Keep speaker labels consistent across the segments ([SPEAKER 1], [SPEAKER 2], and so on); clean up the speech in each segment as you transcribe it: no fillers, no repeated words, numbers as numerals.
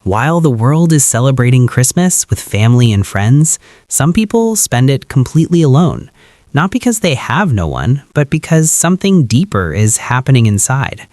[SPEAKER 1] While the world is celebrating Christmas with family and friends, some people spend it completely alone. Not because they have no one, but because something deeper is happening inside.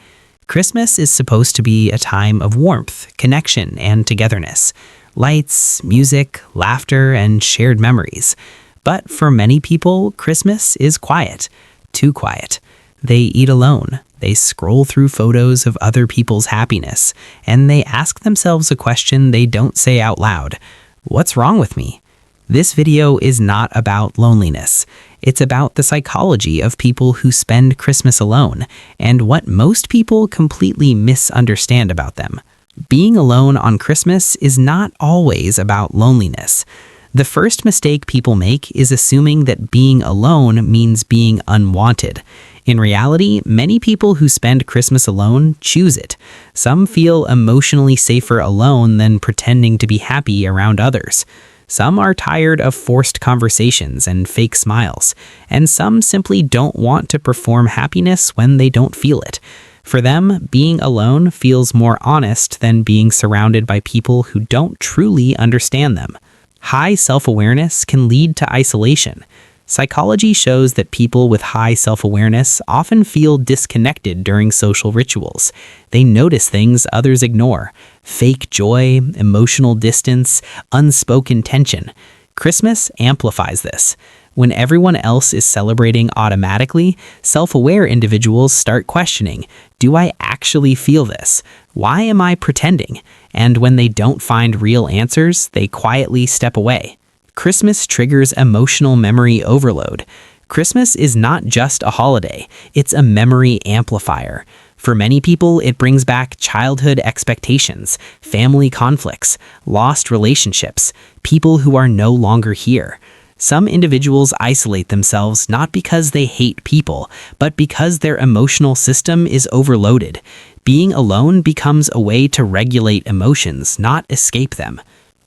[SPEAKER 1] Christmas is supposed to be a time of warmth, connection, and togetherness. Lights, music, laughter, and shared memories. But for many people, Christmas is quiet. Too quiet. They eat alone. They scroll through photos of other people's happiness, and they ask themselves a question they don't say out loud. What's wrong with me? This video is not about loneliness. It's about the psychology of people who spend Christmas alone, and what most people completely misunderstand about them. Being alone on Christmas is not always about loneliness. The first mistake people make is assuming that being alone means being unwanted. In reality, many people who spend Christmas alone choose it. Some feel emotionally safer alone than pretending to be happy around others. Some are tired of forced conversations and fake smiles, and some simply don't want to perform happiness when they don't feel it. For them, being alone feels more honest than being surrounded by people who don't truly understand them. High self-awareness can lead to isolation. Psychology shows that people with high self-awareness often feel disconnected during social rituals. They notice things others ignore: fake joy, emotional distance, unspoken tension. Christmas amplifies this. When everyone else is celebrating automatically, self-aware individuals start questioning, do I actually feel this? Why am I pretending? And when they don't find real answers, they quietly step away. Christmas triggers emotional memory overload. Christmas is not just a holiday, it's a memory amplifier. For many people, it brings back childhood expectations, family conflicts, lost relationships, people who are no longer here. Some individuals isolate themselves not because they hate people, but because their emotional system is overloaded. Being alone becomes a way to regulate emotions, not escape them.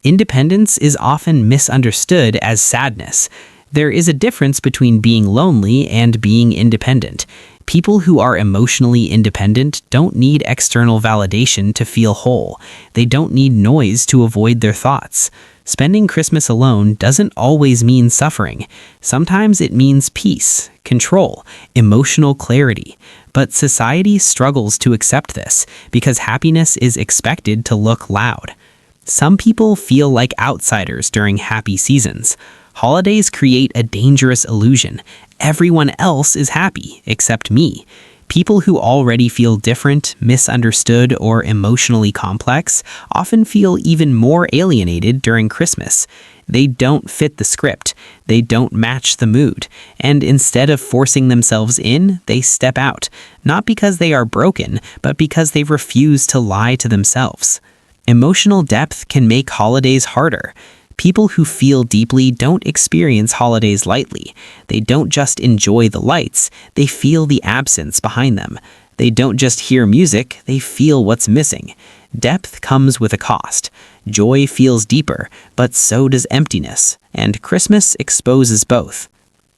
[SPEAKER 1] Independence is often misunderstood as sadness. There is a difference between being lonely and being independent. People who are emotionally independent don't need external validation to feel whole. They don't need noise to avoid their thoughts. Spending Christmas alone doesn't always mean suffering. Sometimes it means peace, control, emotional clarity. But society struggles to accept this because happiness is expected to look loud. Some people feel like outsiders during happy seasons. Holidays create a dangerous illusion. Everyone else is happy except me. People who already feel different, misunderstood, or emotionally complex often feel even more alienated during Christmas. They don't fit the script. They don't match the mood. And instead of forcing themselves in, they step out. Not because they are broken, but because they refuse to lie to themselves. Emotional depth can make holidays harder. People who feel deeply don't experience holidays lightly. They don't just enjoy the lights, they feel the absence behind them. They don't just hear music, they feel what's missing. Depth comes with a cost. Joy feels deeper, but so does emptiness, and Christmas exposes both.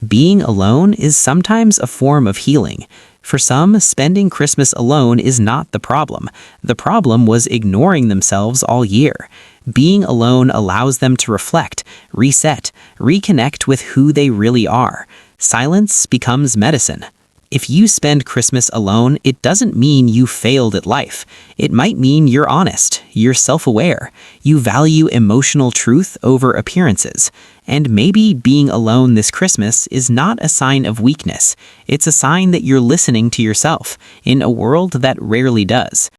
[SPEAKER 1] Being alone is sometimes a form of healing. For some, spending Christmas alone is not the problem. The problem was ignoring themselves all year. Being alone allows them to reflect, reset, reconnect with who they really are. Silence becomes medicine. If you spend Christmas alone, it doesn't mean you failed at life. It might mean you're honest, you're self-aware, you value emotional truth over appearances. And maybe being alone this Christmas is not a sign of weakness. It's a sign that you're listening to yourself in a world that rarely does.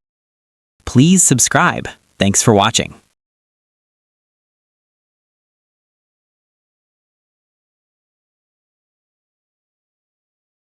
[SPEAKER 1] Please subscribe. Thanks for watching.